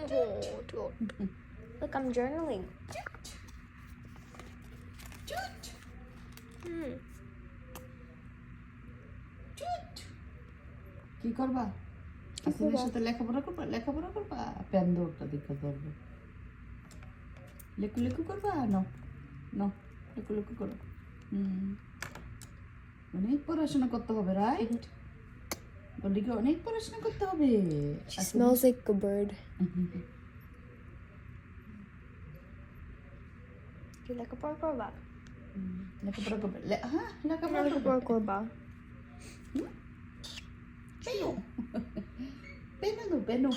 Oh, God. Look, I'm journaling. Hmm. কি করবা? আসলে সাথে লেখাপড়া করবা পেন দৌড়টা দেখে ধরবো লেকু করবা ন লেকু করো অনেক পড়াশোনা করতে হবে রাইট বলিকে অনেক পড়াশোনা করতে হবে She smells like a bird. You like a pork or bag? লেখাপড়া করবে হ্যাঁ লেখাপড়া Like a pork or bag? পেনও দো পেনও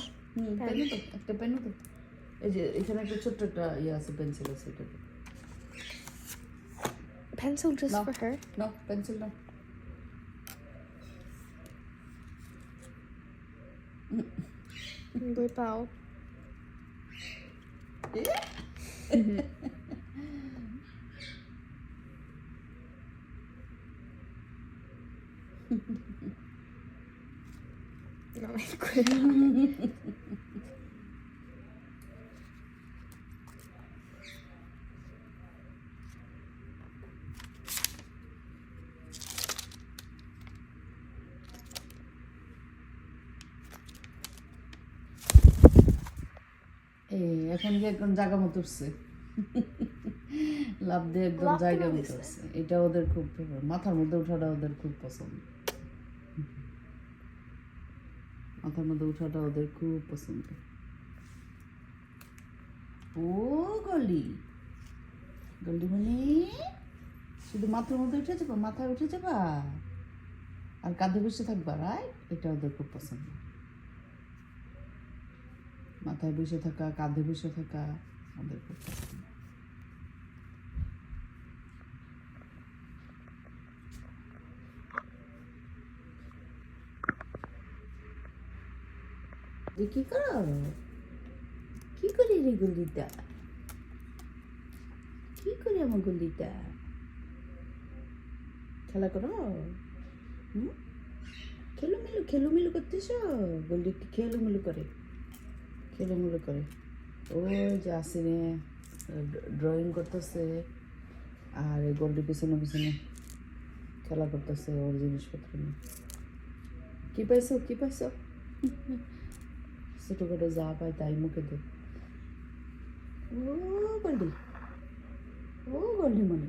একটা পেনও দো এই যে এখানে একটা ছোট্ট একটা ইয়ে আছে পেন্সিল আছে এটা Pencil just for her? No, pencil no. Good pal. Not my good. এখন কি একদম জায়গা মতো উঠছে লাভ দিয়ে একদম জায়গা মতো উঠছে এটা ওদের খুব মাথার মধ্যে উঠাটা ওদের খুব পছন্দ মাথার মধ্যে উঠাটা ওদের খুব পছন্দ ও গলি মানে শুধু মাথার মধ্যে উঠে যাবা মাথায় উঠে যাবা আর কাঁধে বসে থাকবা রাইট এটা ওদের খুব পছন্দ মাথায় বসে থাকা কাঁধে বসে থাকা ওদের খুব পছন্দ কি করো কি করি রে গলিটা কি করি আমার গলিটা খেলা করো খেলুমেলু করতেছ গলি খেলুমেলু করে ওই যে আসিনে ড্রয়িং করতেছে আর এই গল্লি পিছনে খেলা করতেছে ওর জিনিসপত্র নিয়ে কি পাইছো ছোটখাটো যা পায় তাই মুখে দে ও গল্লি মনে